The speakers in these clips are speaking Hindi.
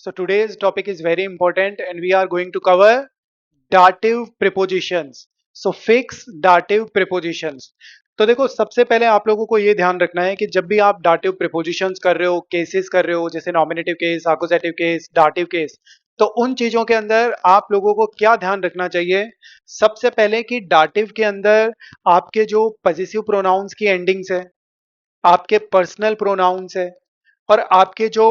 So today's topic is very important and we are going to cover dative prepositions. So fix dative prepositions. तो देखो सबसे पहले आप लोगों को ये ध्यान रखना है कि जब भी आप डाटिव प्रिपोजिशंस कर रहे हो, केसेस कर रहे हो, जैसे nominative case, accusative case, dative case, तो उन चीजों के अंदर आप लोगों को क्या ध्यान रखना चाहिए? सबसे पहले कि डाटिव के अंदर आपके जो पजेसिव प्रोनाउंस की एंडिंग्स है, आपके पर्सनल प्रोनाउंस है और आपके जो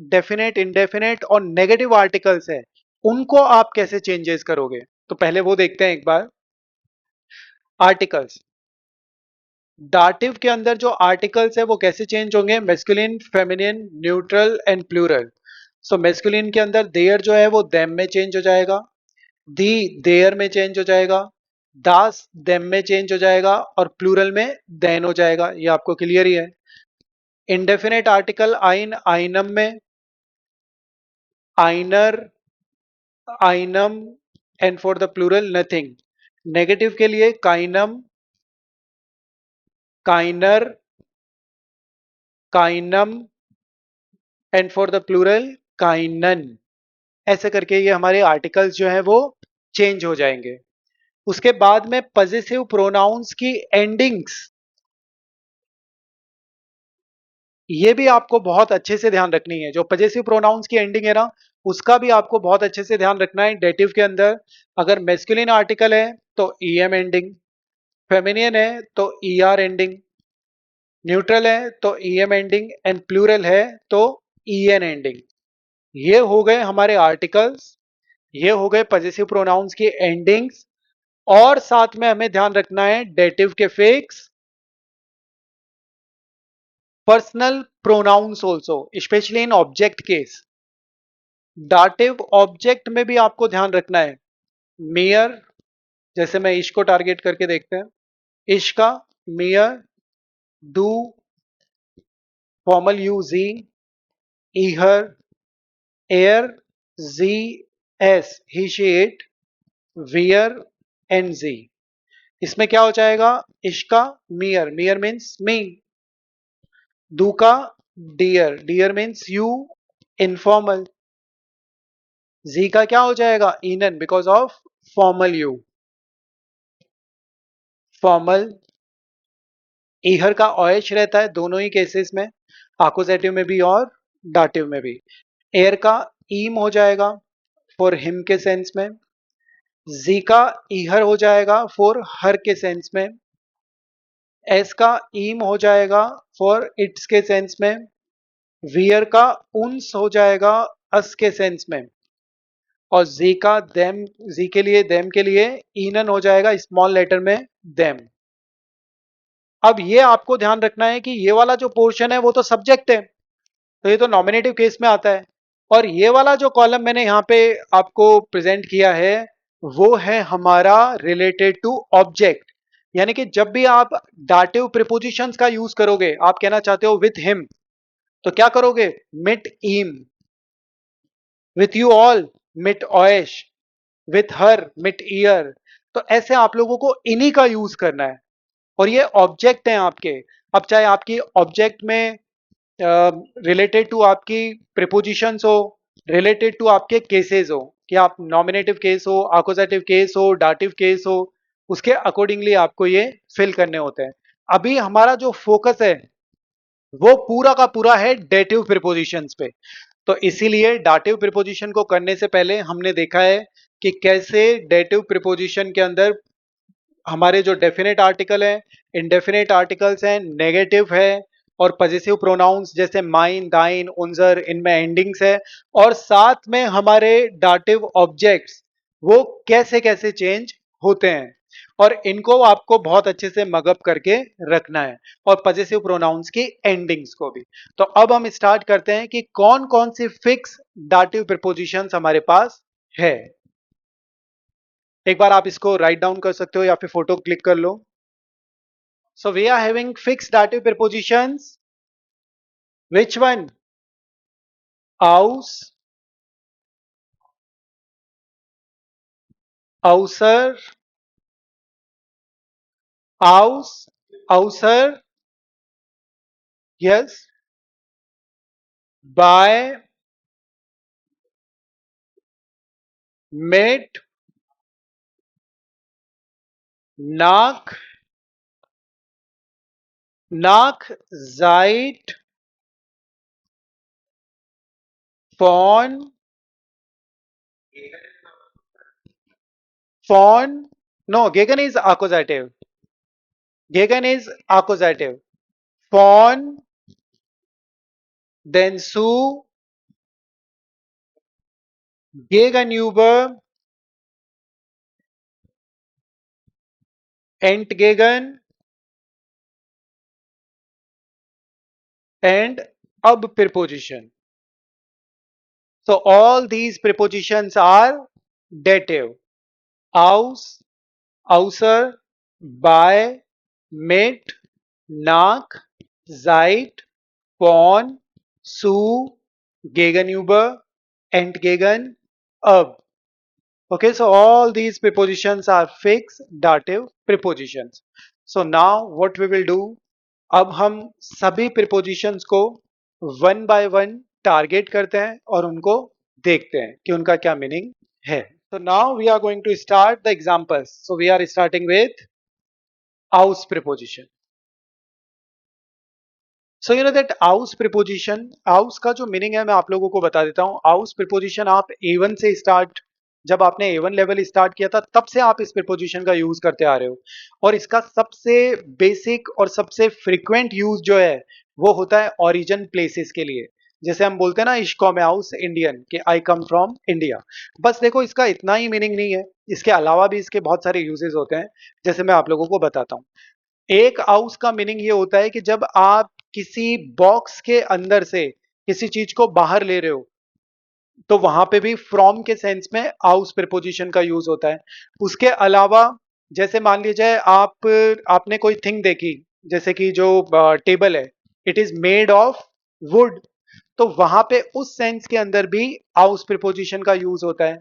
डेफिनेट, इंडेफिनेट और नेगेटिव आर्टिकल्स है, उनको आप कैसे चेंजेस करोगे? तो पहले वो देखते हैं एक बार। आर्टिकल्स, डाटिव के अंदर जो आर्टिकल्स है वो कैसे चेंज होंगे? Masculine, feminine, neutral and plural. So masculine के अंदर देयर जो है वो देम में चेंज हो जाएगा, दी देयर में चेंज हो जाएगा, दास देम में चेंज हो जाएगा और प्लूरल में देन हो जाएगा। ये आपको क्लियर ही है। इंडेफिनेट आर्टिकल आइन, आइनम में, आइनर, आइनम and for the plural nothing. Negative के लिए काइनम, काइनर, काइनम एंड फॉर द प्लूरल काइनन। ऐसे करके ये हमारे आर्टिकल्स जो हैं वो चेंज हो जाएंगे। उसके बाद में पजेसिव प्रोनाउंस की एंडिंग्स, ये भी आपको बहुत अच्छे से ध्यान रखनी है। जो पजेसिव प्रोनाउंस की एंडिंग है ना, उसका भी आपको बहुत अच्छे से ध्यान रखना है। डेटिव के अंदर अगर मेस्कुलिन आर्टिकल है तो ईएम एंडिंग, फेमिनियन है तो ईआर एंडिंग, न्यूट्रल है तो ईएम एंडिंग एंड प्लूरल है तो ईएन एंडिंग। ये हो गए हमारे आर्टिकल्स, ये हो गए पजेसिव प्रोनाउंस की एंडिंग्स। और साथ में हमें ध्यान रखना है डेटिव के fix, personal pronouns also, specially in object case. Dative object में भी आपको ध्यान रखना है। मेयर, जैसे मैं इश को टारगेट करके देखते हैं, इश का मेयर, डू, फॉर्मल यू जी, ईहर, एयर, जी, एस, ही शी इट, वियर एंड जी। इसमें क्या हो जाएगा? इश का मियर, मियर मीन्स मी, डू का डियर, डियर मीन्स यू, इनफॉर्मल, जी का क्या हो जाएगा? इनन, because of formal you, formal. ईहर का ओएच रहता है दोनों ही केसेस में, आकुजेटिव में भी और डाटिव में भी। एयर का ईम हो जाएगा फॉर हिम के सेंस में, जी का ईहर हो जाएगा फॉर हर के सेंस में, एस का ईम हो जाएगा फॉर इट्स के सेंस में, वियर का उन्स हो जाएगा अस के सेंस में, और जी का देम, जी के लिए, देम के लिए इनन हो जाएगा स्मॉल लेटर में देम। अब ये आपको ध्यान रखना है कि ये वाला जो पोर्शन है वो तो सब्जेक्ट है, तो ये तो नॉमिनेटिव केस में आता है। और ये वाला जो कॉलम मैंने यहाँ पे आपको प्रेजेंट किया है वो है हमारा रिलेटेड टू ऑब्जेक्ट। यानी कि जब भी आप डाटिव प्रिपोजिशंस का यूज करोगे, आप कहना चाहते हो विथ हिम, तो क्या करोगे? मिट ईम, विथ यू ऑल मिट ऑयश, विथ हर मिट ईयर। तो ऐसे आप लोगों को इन्हीं का यूज करना है और ये ऑब्जेक्ट हैं आपके। अब चाहे आपकी ऑब्जेक्ट में रिलेटेड टू आपकी प्रिपोजिशंस हो, रिलेटेड टू आपके केसेस हो, कि आप नॉमिनेटिव केस हो, आकुजेटिव केस हो, डाटिव केस हो, उसके अकॉर्डिंगली आपको ये फिल करने होते हैं। अभी हमारा जो फोकस है वो पूरा का पूरा है डेटिव प्रिपोजिशंस पे। तो इसीलिए डाटिव प्रिपोजिशन को करने से पहले हमने देखा है कि कैसे डेटिव प्रिपोजिशन के अंदर हमारे जो डेफिनेट आर्टिकल है, इंडेफिनेट आर्टिकल्स हैं, नेगेटिव है और पजेसिव प्रोनाउंस जैसे माइन, दाइन, उनजर, इनमें एंडिंग्स है। और साथ में हमारे डाटिव ऑब्जेक्ट्स वो कैसे कैसे चेंज होते हैं और इनको आपको बहुत अच्छे से मगअप करके रखना है, और पजेसिव प्रोनाउंस की एंडिंग्स को भी। तो अब हम स्टार्ट करते हैं कि कौन कौन सी फिक्स डाटिव प्रिपोजिशंस हमारे पास है। एक बार आप इसको राइट डाउन कर सकते हो या फिर फोटो क्लिक कर लो। So we are having fix dative prepositions. Which one? aus, auser, aus, auser, yes, by, mit, nach, nach Zeit von, no, gegen is accusative. Gegen is accusative. Von, then zu, gegenüber, entgegen, and ab preposition. So all these prepositions are dative. Aus, außer, bei, mit, nach, seit, von, zu, gegenüber, entgegen, ab. Okay, so all these prepositions are fixed dative prepositions. So now what we will do, अब हम सभी prepositions को one by one target करते हैं और उनको देखते हैं कि उनका क्या meaning है. So now we are going to start the examples. So we are starting with aus preposition. So you know that aus preposition, aus का जो मीनिंग है मैं आप लोगों को बता देता हूँ. aus preposition आप A1 से स्टार्ट, जब आपने A1 लेवल स्टार्ट किया था तब से आप इस preposition का यूज करते आ रहे हो, और इसका सबसे बेसिक और सबसे फ्रीक्वेंट यूज जो है वो होता है ओरिजिन प्लेसेस के लिए. जैसे हम बोलते हैं ना, इश्को में हाउस इंडियन, कि आई कम फ्रॉम इंडिया. बस देखो, इसका इतना ही मीनिंग नहीं है, इसके अलावा भी इसके बहुत सारे यूजेस होते हैं, जैसे मैं आप लोगों को बताता हूँ. एक हाउस का मीनिंग ये होता है कि जब आप किसी बॉक्स के अंदर से किसी चीज को बाहर ले रहे हो, तो वहां पे भी फ्रॉम के सेंस में हाउस प्रीपोजिशन का यूज होता है. उसके अलावा जैसे मान लीजिए आपने कोई थिंग देखी, जैसे कि जो टेबल है, it is made of would, तो वहां पे उस सेंस के अंदर भी हाउस प्रीपोजिशन का यूज होता है.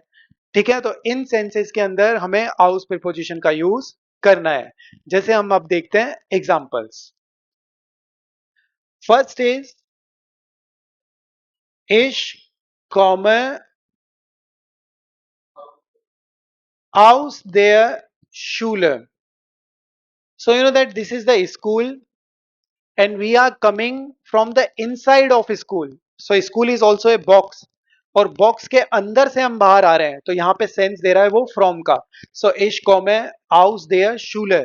ठीक है, तो इन सेंसेस के अंदर हमें हाउस प्रीपोजिशन का यूज करना है. जैसे हम अब देखते हैं examples. First is ich komme aus der Schule. So you know that this is the school and we are coming from the inside of school. So school is also a box, और बॉक्स के अंदर से हम बाहर आ रहे हैं, तो यहां पे सेंस दे रहा है वो फ्रॉम का. सो ich komme aus der Schule.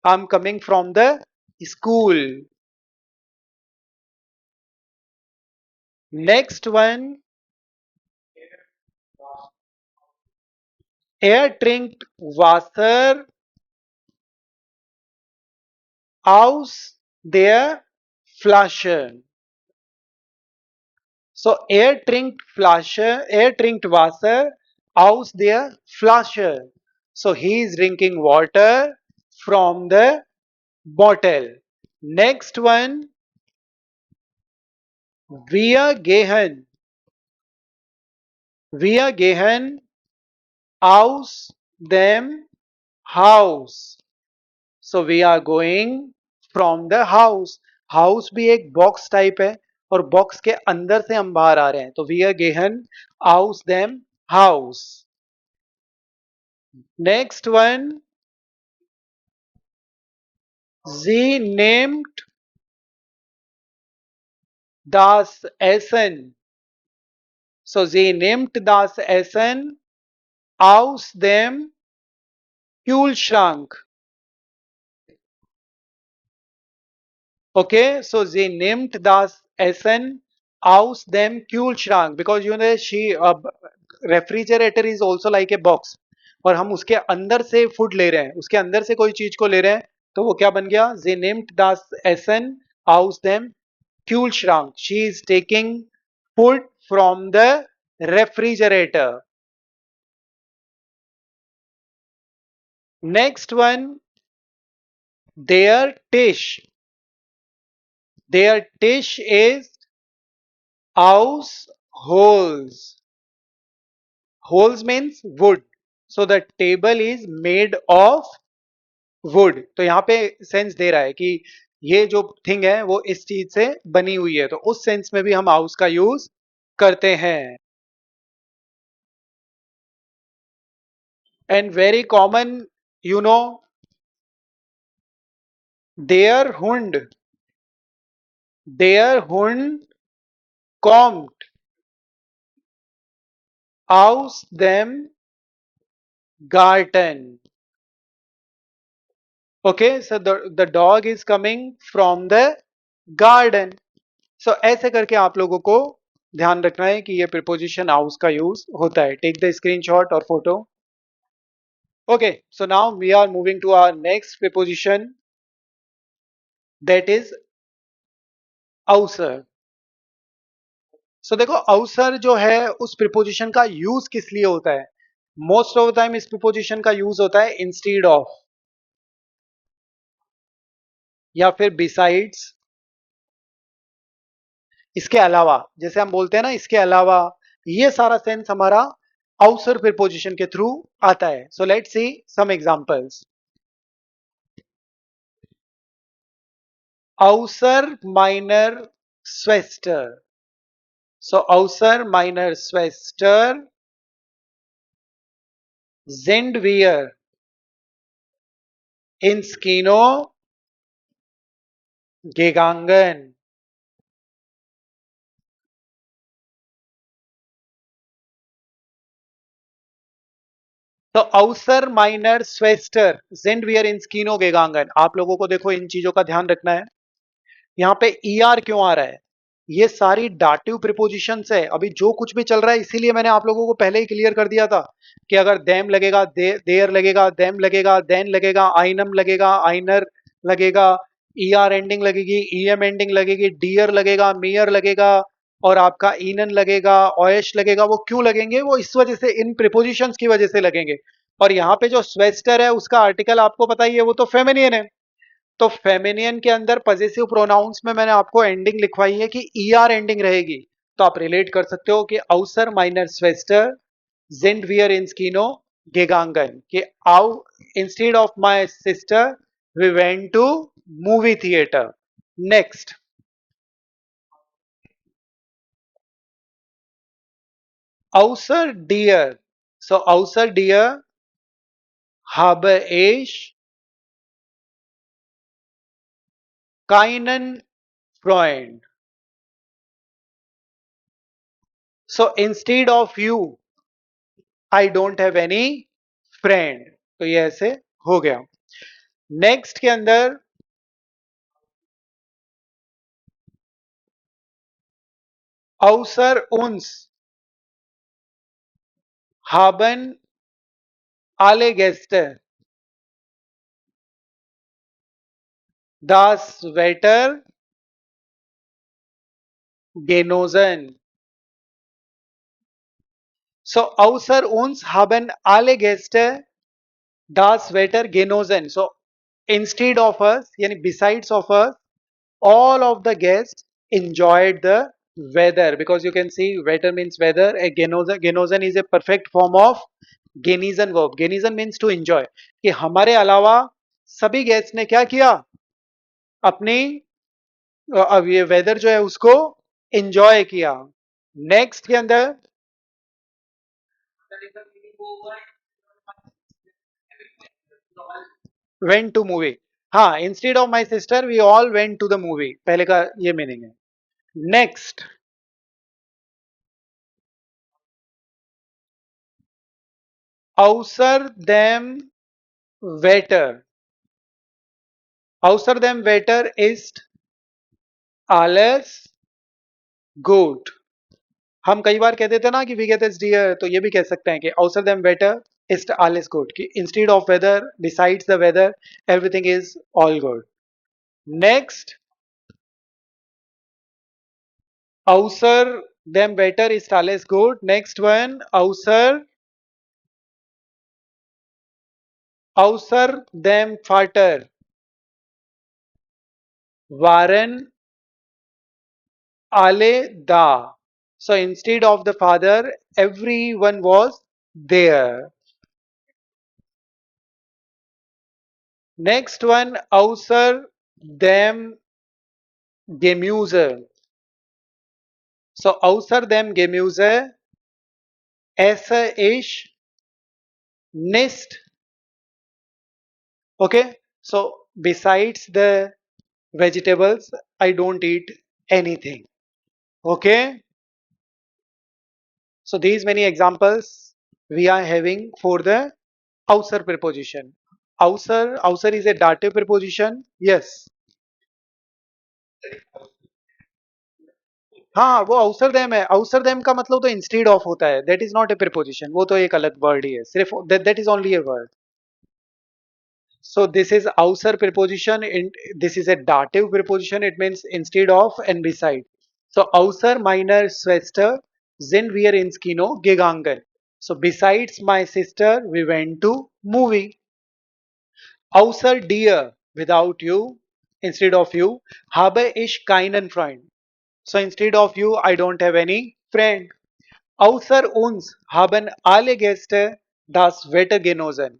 I'm coming from the school. Next one, er trinkt Wasser aus der Flasche. So er trinkt Wasser aus der Flasche. So he is drinking water from the bottle. Next one, wir gehen aus dem Haus. So we are going from the house. House भी एक बॉक्स टाइप है, और बॉक्स के अंदर से हम बाहर आ रहे हैं, तो वी आर गेहन aus dem हाउस. Next one, sie nimmt das Essen. So sie nimmt das Essen aus dem Kühlschrank. Okay, so sie nimmt das Essen aus dem Kühlschrank, because you know she refrigerator is also like a box, और हम उसके अंदर से फूड ले रहे हैं, उसके अंदर से कोई चीज को ले रहे हैं, तो वो क्या बन गया, sie nimmt das Essen aus dem Kühlschrank. She is taking food from the refrigerator. Next one, their dish. Their dish is aus Holz. Holz means wood. So the table is made of wood. तो यहाँ पे सेंस दे रहा है कि ये जो थिंग है वो इस चीज से बनी हुई है, तो उस सेंस में भी हम हाउस का यूज करते हैं. and very common, you know, der Hund, der Hund kommt aus dem Garten. Okay, so the dog is coming from the garden. So ऐसे करके आप लोगों को ध्यान रखना है कि ये प्रीपोजिशन आउस का यूज होता है. टेक द स्क्रीनशॉट और photo. Okay, so now we are moving to our next preposition, that is auser. So देखो auser जो है उस preposition का यूज किस लिए होता है. मोस्ट ऑफ द टाइम इस preposition का यूज होता है इंस्टीड ऑफ या फिर बिसाइड्स. इसके अलावा, जैसे हम बोलते हैं ना इसके अलावा, ये सारा सेंस हमारा आउसर प्रीपोजिशन के थ्रू आता है. So let's see some examples. Außer meiner Schwester. So außer meiner Schwester sind wir ins Kino gegangen. तो außer meiner Schwester sind wir ins Kino gegangen. आप लोगों को देखो इन चीजों का ध्यान रखना है. यहाँ पे er क्यों आ रहा है. ये सारी डाटिव प्रिपोजिशंस है. अभी जो कुछ भी चल रहा है इसीलिए मैंने आप लोगों को पहले ही क्लियर कर दिया था कि अगर देम लगेगा, देयर लगेगा, देम लगेगा, देन लगेगा, आइनम लगेगा, आइनर लगेगा, er एंडिंग लगेगी, em एंडिंग लगेगी, डियर लगेगा, मियर लगेगा और आपका इनन लगेगा, ओएश लगेगा. वो क्यों लगेंगे, वो इस वजह से, इन प्रिपोजिशंस की वजह से लगेंगे. और यहाँ पे जो स्वेस्टर है उसका आर्टिकल आपको पता ही है, वो तो फेमिनियन है. तो फेमिनियन के अंदर पजेसिव प्रोनाउंस में मैंने आपको एंडिंग लिखवाई है कि er एंडिंग रहेगी. तो आप रिलेट कर सकते हो कि आउसर minor स्वेस्टर sind wir ins Kino gegangen, कि आउ instead of my sister we went to movie theater. Next, außer dir. So außer dir habe ich keinen Freund. So instead of you I don't have any friend. तो ये ऐसे हो गया. नेक्स्ट के अंदर außer uns haben alle Gäste das Wetter genossen. So außer uns haben alle Gäste das Wetter genossen. So instead of us, yani besides of us, all of the guests enjoyed the weather, because you can see weather means weather. A genossen is a perfect form of genizen verb. Genizen means to enjoy. कि हमारे अलावा सभी गेस्ट ने क्या किया, अपनी अब ये वेदर जो है उसको एंजॉय किया. नेक्स्ट के अंदर वेंट टू मूवी. हाँ, instead of my sister we all went to the movie, पहले का ये मीनिंग है. Next, außer dem Wetter. Außer dem Wetter ist alles gut. हम कई बार कहते थे ना कि वी गेट इज डियर, तो ये भी कह सकते हैं कि außer dem Wetter ist alles gut, कि instead of weather, besides the weather, everything is all good. Next, außer dem Wetter ist alles gut. Next one, außer dem Vater waren alle da. So instead of the father, everyone was there. Next one, außer dem Gemüse. So außer dem Gemüse esse ich nest. Okay, so besides the vegetables, I don't eat anything. Okay, so these many examples we are having for the ouser preposition. Ouser is a dative preposition. Yes. हाँ वो अवसर देम है, अवसर देम का मतलब तो इंस्टेड ऑफ होता है, that is not a preposition, वो तो एक अलग वर्ड ही है, सिर्फ that is only a word. So this is ouser preposition. In this is a dative preposition. It means instead of and beside. So außer meiner Schwester sind wir ins Kino gegangen. So besides my sister, we went to movie. Außer dir, without you, instead of you, habe ich keinen Freund. So instead of you, I don't have any friend. Außer uns haben alle Gäste das Wetter genossen.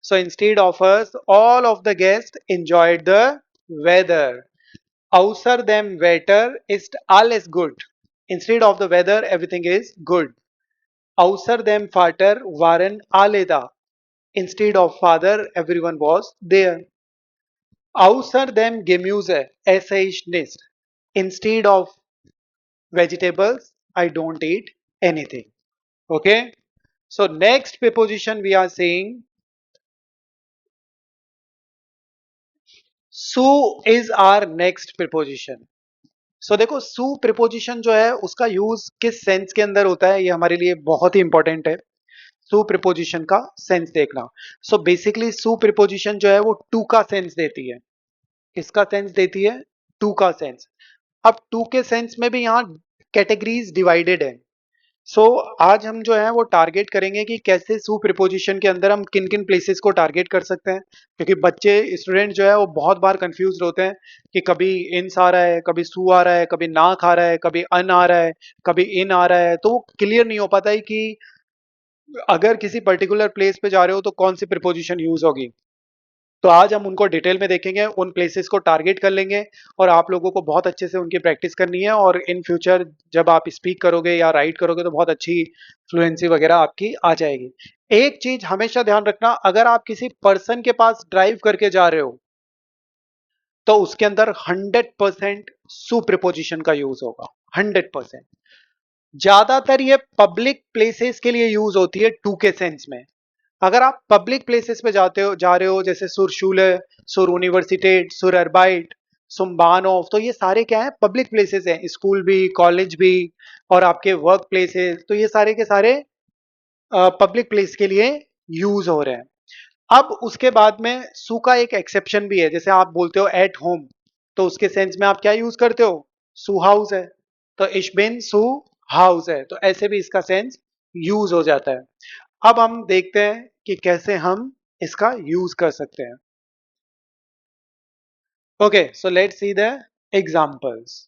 So instead of us, all of the guests enjoyed the weather. Außer dem Wetter ist alles gut. Instead of the weather, everything is good. Außer dem Vater waren alle da. Instead of father, everyone was there. Außer dem Gemüse esse ich nicht. Instead of vegetables, I don't eat anything. Okay. So next preposition we are saying su is our next preposition. सो देखो सु प्रिपोजिशन जो है उसका यूज किस सेंस के अंदर होता है, ये हमारे लिए बहुत ही इंपॉर्टेंट है. सु प्रिपोजिशन का सेंस देखना. सो बेसिकली सु प्रिपोजिशन जो है वो टू का सेंस देती है. किसका सेंस देती है? टू का सेंस. अब टू के सेंस में भी यहाँ कैटेगरीज डिवाइडेड है. सो आज हम जो है वो टारगेट करेंगे कि कैसे सु प्रिपोजिशन के अंदर हम किन किन प्लेसेस को टारगेट कर सकते हैं, क्योंकि बच्चे स्टूडेंट जो है वो बहुत बार कंफ्यूज होते हैं कि कभी इंस आ रहा है, कभी सु आ रहा है, कभी नाक आ रहा है, कभी अन आ रहा है, कभी इन आ रहा है, तो वो क्लियर नहीं हो पाता है कि अगर किसी पर्टिकुलर प्लेस पे जा रहे हो तो कौन सी प्रिपोजिशन यूज होगी. तो आज हम उनको डिटेल में देखेंगे, उन प्लेसेस को टारगेट कर लेंगे और आप लोगों को बहुत अच्छे से उनकी प्रैक्टिस करनी है, और इन फ्यूचर जब आप स्पीक करोगे या राइट करोगे तो बहुत अच्छी फ्लुएंसी वगैरह आपकी आ जाएगी. एक चीज हमेशा ध्यान रखना, अगर आप किसी पर्सन के पास ड्राइव करके जा रहे हो तो उसके अंदर 100% सु प्रिपोजिशन का यूज होगा. 100%. ज्यादातर ये पब्लिक प्लेसेस के लिए यूज होती है टू के सेंस में. अगर आप पब्लिक प्लेसेस पे जा रहे हो जैसे सुर शूले, सुर यूनिवर्सिटेट, सुर अर्बाइट, सुम्बानोफ, तो ये सारे क्या है? पब्लिक प्लेसेस हैं. स्कूल भी, कॉलेज भी, और आपके वर्क प्लेसेस, तो ये सारे के सारे पब्लिक प्लेस के लिए यूज हो रहे हैं. अब उसके बाद में सु का एक एक्सेप्शन भी है. जैसे आप बोलते हो एट होम, तो उसके सेंस में आप क्या यूज करते हो? सु हाउस है, तो इश बिन सु हाउस है, तो ऐसे भी इसका सेंस यूज हो जाता है. अब हम देखते हैं कि कैसे हम इसका यूज कर सकते हैं. Okay, so let's see the examples.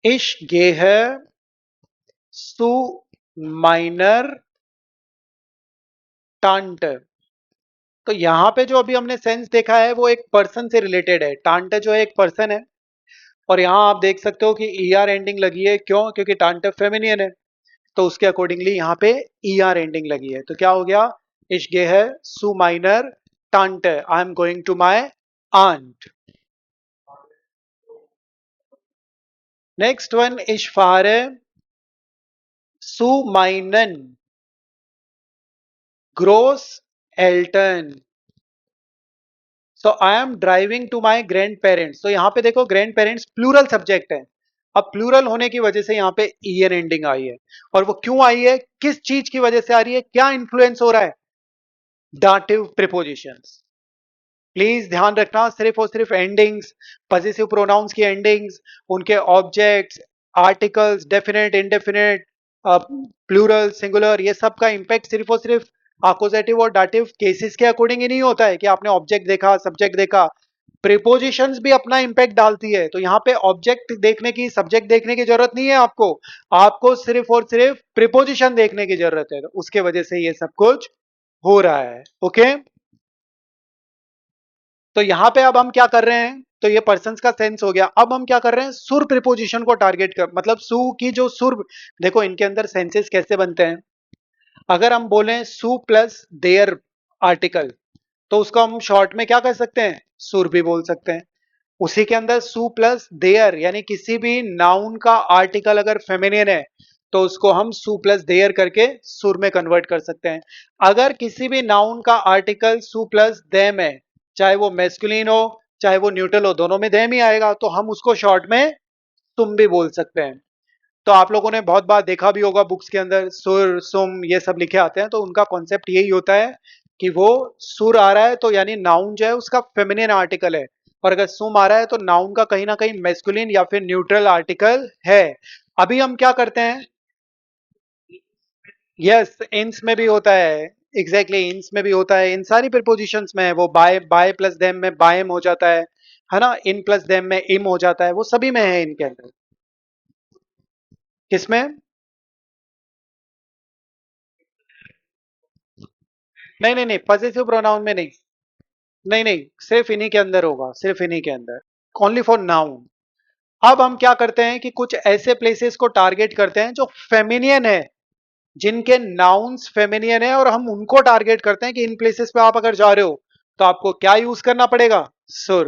Ich gehe zu meiner Tante. तो यहां पे जो अभी हमने सेंस देखा है वो एक पर्सन से रिलेटेड है. टांटे जो है एक पर्सन है, और यहां आप देख सकते हो कि ई आर एंडिंग लगी है. क्यों? क्योंकि टांटे फेमिनियन है, तो उसके अकॉर्डिंगली यहाँ पे ई आर एंडिंग लगी है. तो क्या हो गया? Ich gehe zu meiner Tante. I am going to my aunt. Next one, ich fahre zu meinen Großeltern. So I am driving to my grandparents. तो यहाँ पे देखो ग्रैंड पेरेंट्स प्लूरल सब्जेक्ट है. अब प्लूरल होने की वजह से यहाँ पे ईयर एंडिंग आई है. और वो क्यों आई है, किस चीज की वजह से आ रही है, क्या इंफ्लुएंस हो रहा है? Dative prepositions. प्लीज ध्यान रखना, सिर्फ और सिर्फ एंडिंग्स, पजेसिव प्रोनाउंस की एंडिंग्स, उनके objects, articles, definite, indefinite, plural, singular, ये सब का इंपैक्ट सिर्फ और सिर्फ आकोजेटिव और डाटिव केसेस के अकॉर्डिंग ही नहीं होता है कि आपने ऑब्जेक्ट देखा, सब्जेक्ट देखा. प्रिपोजिशंस भी अपना इंपैक्ट डालती है. तो यहाँ पे ऑब्जेक्ट देखने की, सब्जेक्ट देखने की जरूरत नहीं है आपको. आपको सिर्फ और सिर्फ प्रिपोजिशन देखने की जरूरत है. तो उसके वजह से ये सब कुछ हो रहा है. ओके, तो यहां पे अब हम क्या कर रहे हैं? तो ये पर्सन्स का सेंस हो गया। अब हम क्या कर रहे हैं, सुर प्रिपोजिशन को टारगेट कर, मतलब सु की जो सुर, देखो इनके अंदर सेंसेस कैसे बनते हैं। अगर हम बोलें सु प्लस देयर आर्टिकल, तो उसको हम शॉर्ट में क्या कर सकते हैं, सुर भी बोल सकते हैं। उसी के अंदर सु प्लस देयर, यानी किसी भी नाउन का आर्टिकल अगर फेमिनियन है तो उसको हम सु प्लस देयर करके सुर में कन्वर्ट कर सकते हैं। अगर किसी भी नाउन का आर्टिकल सु प्लस देम है, चाहे वो मेस्कुलिन हो चाहे वो न्यूट्रल हो, दोनों में देम ही आएगा, तो हम उसको शॉर्ट में तुम भी बोल सकते हैं। तो आप लोगों ने बहुत बार देखा भी होगा बुक्स के अंदर सुर सुम ये सब लिखे आते हैं, तो उनका कॉन्सेप्ट यही होता है कि वो सुर आ रहा है तो यानी नाउन जो है उसका फेमिनिन आर्टिकल है, और अगर सुम आ रहा है तो नाउन का कहीं ना कहीं मेस्कुलिन या फिर न्यूट्रल आर्टिकल है। अभी हम क्या करते हैं, यस इंस में भी होता है, एग्जैक्टली इंस में भी होता है, इन सारी प्रिपोजिशंस में है वो। बाय बाय प्लस देम में बायम हो जाता है ना, इन प्लस देम में इम हो जाता है, वो सभी में है इनके अंदर। किसमें? नहीं नहीं नहीं, पजेसिव प्रोनाउन में नहीं। नहीं नहीं, सिर्फ इन्हीं के अंदर होगा, सिर्फ इन्हीं के अंदर, ओनली फॉर नाउन। अब हम क्या करते हैं कि कुछ ऐसे प्लेसेस को टारगेट करते हैं जो फेमिनियन है, जिनके नाउन्स फेमिनियन है, और हम उनको टारगेट करते हैं कि इन प्लेसेस पे आप अगर जा रहे हो तो आपको क्या यूज करना पड़ेगा, सुर।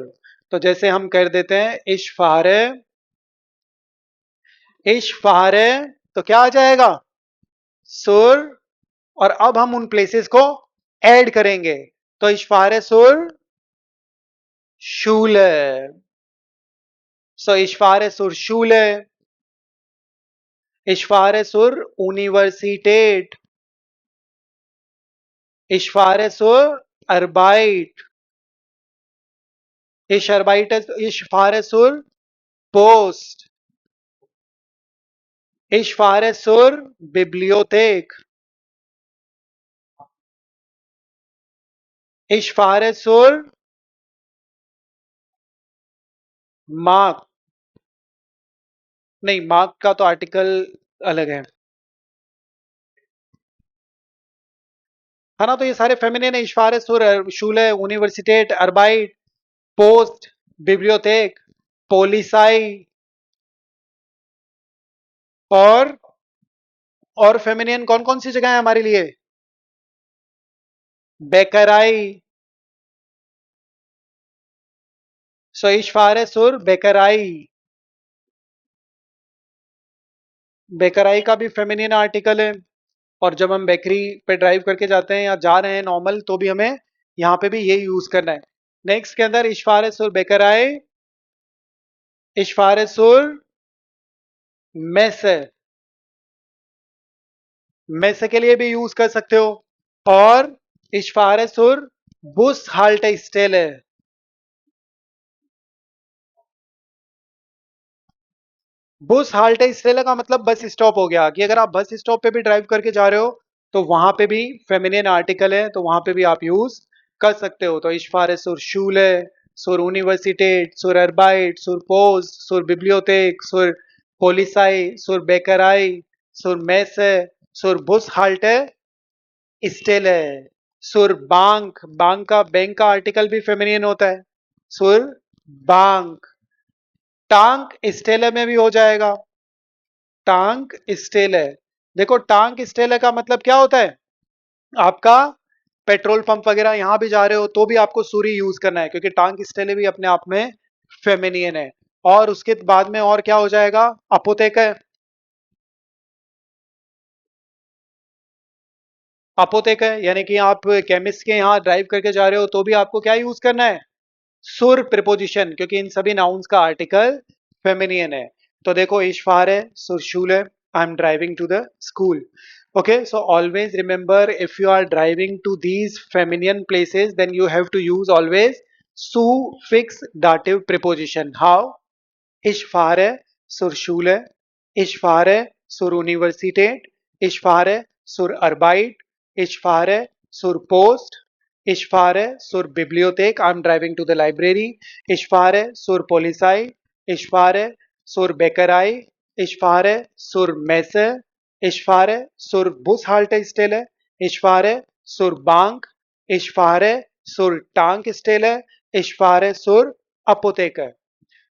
तो जैसे हम कर देते हैं इश्फहारे, इश्फहारे, तो क्या आ जाएगा, सुर। और अब हम उन प्लेसेस को ऐड करेंगे, तो इश्फहारे सुर शूले, सो इश्फहारे सुर शूले, इश्फहारे सुर यूनिवर्सिटेट, इश्फहारे सुर अरबाइट, इश अरबाइट, इश्फहारे सुर पोस्ट, इश्फहारे सुर बिब्लियोथेक, इश्फहारे सुर मार्क। नहीं, मार्क का तो आर्टिकल अलग है ना, तो ये सारे फेमिनिन है, इश्फहारे सुर शूले, यूनिवर्सिटेट, अरबाइट, पोस्ट, बिब्लियोथेक, पोलिसाई, और और फेमिनियन कौन कौन सी जगह है हमारे लिए, बेकराई, सो इश्फहारे सुर बेकराई, बेकराई का भी फेमिनिन आर्टिकल है। और जब हम बेकरी पे ड्राइव करके जाते हैं या जा रहे हैं नॉर्मल, तो भी हमें यहाँ पे भी यही यूज करना है। नेक्स्ट के अंदर इश्फहारे सुर बेकराई, इश्फहारे सुर मैसे, मैसे के लिए भी यूज कर सकते हो। और इश्फहारे सुर बुस हाल्ट स्टेल है, बुस हाल्ट स्टेल का मतलब बस स्टॉप हो गया, कि अगर आप बस स्टॉप पे भी ड्राइव करके जा रहे हो तो वहां पे भी फेमिनिन आर्टिकल है, तो वहां पे भी आप यूज कर सकते हो। तो इश्फहारे सुर शूले, सुर यूनिवर्सिटेट, सुर अरबाइट, सुर पोस्ट, सुर बिब्लियोथेक, सुर पोलिसाई, सुर बेकराई, सुर मैसे, सुर बुस हाल्टे स्टेल है, सुर बांक, बांक का बैंक का आर्टिकल भी फेमिनिन होता है, सुर बांक, टांक स्टेले में भी हो जाएगा, टांक स्टेले। देखो टांक स्टेले का मतलब क्या होता है, आपका पेट्रोल पंप वगैरह यहां भी जा रहे हो तो भी आपको सूरी यूज करना है, क्योंकि टांग स्टेले भी अपने आप में फेमिनियन है। और उसके बाद में और क्या हो जाएगा, अपोतेक है, अपोतेक है, यानी कि आप केमिस्ट के यहाँ ड्राइव करके जा रहे हो तो भी आपको क्या यूज करना है, सुर प्रिपोजिशन, क्योंकि इन सभी नाउन्स का आर्टिकल फेमिनियन है। तो देखो इश्फहार है, सुर शूल है, I am driving to the school. Okay, so always remember, if you are driving to these feminine places, then you have to use always suffix dative preposition. How? इश्फहारे सुर शूले, इश्फहारे सुर यूनिवर्सिटेट, इश्फहारे सुर अरबाइट, इश्फहारे सुर पोस्ट, इश्फहारे सुर बिब्लियोथेक, I am driving to the library, इश्फहारे सुर पोलिसाई, इश्फहारे सुर बेकराई, इश्फहारे सुर मैसे, इश्फहारे सुर बुस हाल्टे स्टेले, इश्फहारे सुर बांक, इश्फहारे सुर टांक स्टेले, इश्फहारे सुर apotheker.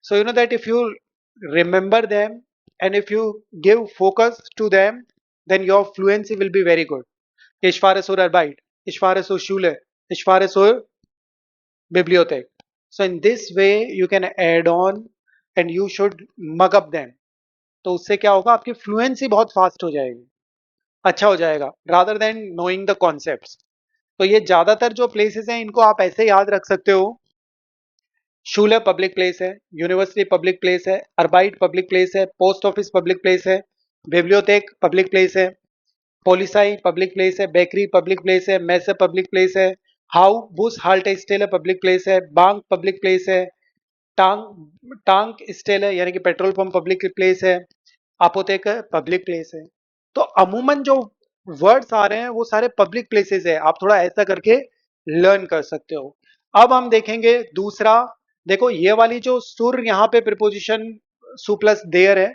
So you know that if you remember them and if you give focus to them, then your fluency will be very good. Ich fahre zur Arbeit, ich fahre zur Schule, ich fahre zur Bibliothek. So in this way you can add on and you should mug up them. तो उससे क्या होगा, आपकी फ्लुएंसी बहुत फास्ट हो जाएगी, अच्छा हो जाएगा, rather than knowing the concepts. तो ये ज्यादातर जो प्लेसेस हैं इनको आप ऐसे याद रख सकते हो. शूले पब्लिक प्लेस है, यूनिवर्सिटी पब्लिक प्लेस है, अर्बाइट पब्लिक प्लेस है, पोस्ट ऑफिस पब्लिक प्लेस है, बिब्लियोथेक पब्लिक प्लेस है, पोलिसाई पब्लिक प्लेस है, बेकरी पब्लिक प्लेस है, मैसे पब्लिक प्लेस है, हाउ बुस हाल्ट स्टेल पब्लिक प्लेस है, बैंक पब्लिक प्लेस है, टांग टांग स्टेल है यानी कि पेट्रोल पंप पब्लिक प्लेस है, अपोथेक पब्लिक प्लेस है. तो अमूमन जो वर्ड्स आ रहे हैं वो सारे पब्लिक प्लेसेस है. आप थोड़ा ऐसा करके लर्न कर सकते हो. अब हम देखेंगे दूसरा. देखो ये वाली जो सुर यहाँ पे प्रिपोजिशन सु प्लस देयर है,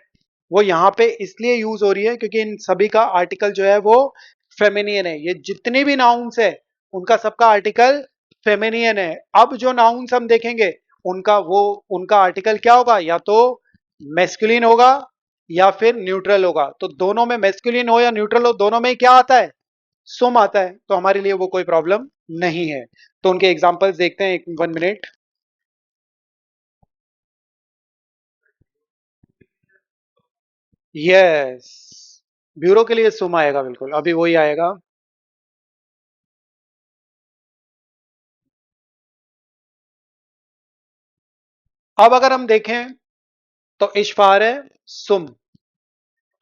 वो यहाँ पे इसलिए यूज हो रही है क्योंकि इन सभी का आर्टिकल जो है वो फेमिनियन है. ये जितने भी नाउन्स है उनका सबका आर्टिकल फेमिनियन है. अब जो नाउन्स हम देखेंगे उनका आर्टिकल क्या होगा, या तो मैस्कुलिन होगा या फिर न्यूट्रल होगा. तो दोनों में मैस्कुलिन हो या न्यूट्रल हो, दोनों में क्या आता है, सुम आता है. तो हमारे लिए वो कोई प्रॉब्लम नहीं है. तो उनके एग्जांपल्स देखते हैं, एक 1 मिनट. यस, ब्यूरो के लिए सुम आएगा, बिल्कुल अभी वही आएगा. अब अगर हम देखें तो इशफार है सुम.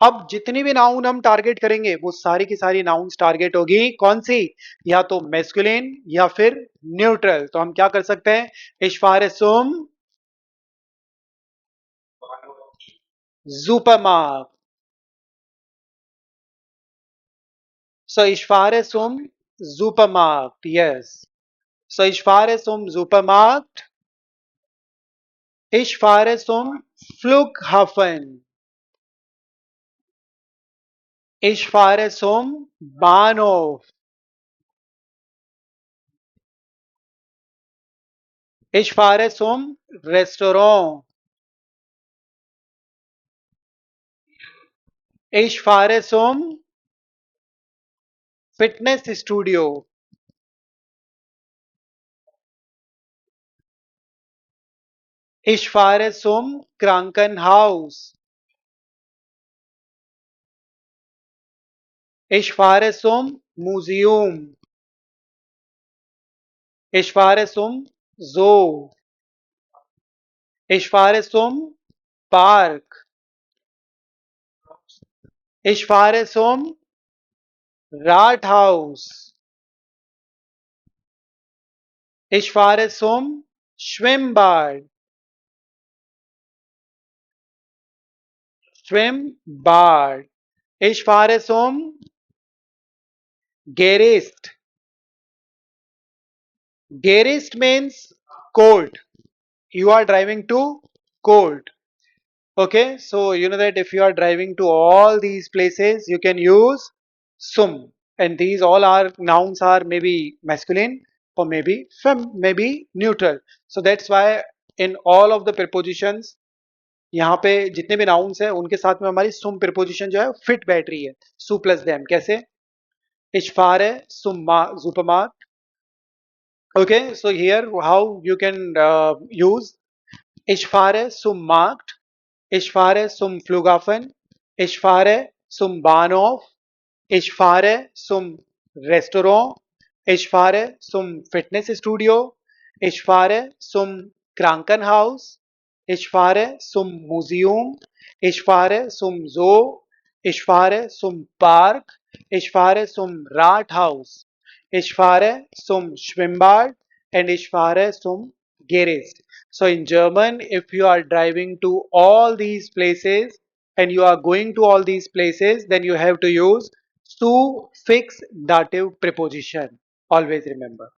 अब जितनी भी नाउन हम टारगेट करेंगे वो सारी की सारी नाउन्स टारगेट होगी कौन सी, या तो मैस्कुलिन या फिर न्यूट्रल. तो हम क्या कर सकते हैं, इशफार सुम Supermarkt. So ich fahre zum Supermarkt. Yes. So ich fahre zum Supermarkt. Ich fahre zum Flughafen. Ich fahre zum Bahnhof. Ich fahre zum Restaurant. Ich fahre zum Fitnessstudio. Ich fahre zum Krankenhaus. Ich fahre zum Museum. Ich fahre zum Zoo. Ich fahre zum Park. Ich fahre zum Rathaus. Ich fahre zum Schwimmbad. Schwimmbad. Ich fahre zum Gerist. Gerist means court. You are driving to court. Okay, so you know that if you are driving to all these places, you can use sum, and these all are nouns are maybe masculine or maybe neutral. So that's why in all of the prepositions यहाँ पे जितने भी नाउन्स है उनके साथ में हमारी सुम प्रिपोजिशन जो है फिट बैठ रही है, सु प्लस देम. कैसे, ich fahre zum Supermarkt. Okay, so here how you can use ich fahre zum Markt, ich fahre zum Flughafen, ich fahre zum Bahnhof, ich fahre zum Restaurant, ich fahre zum Fitnessstudio, ich fahre zum Krankenhaus, ich fahre zum Museum, ich fahre zum Zoo, ich fahre zum Park, ich fahre zum Rathaus, ich fahre zum Schwimmbad, and ich fahre zum Gericht. So in German, if you are driving to all these places and you are going to all these places, then you have to use suffix dative preposition. Always remember.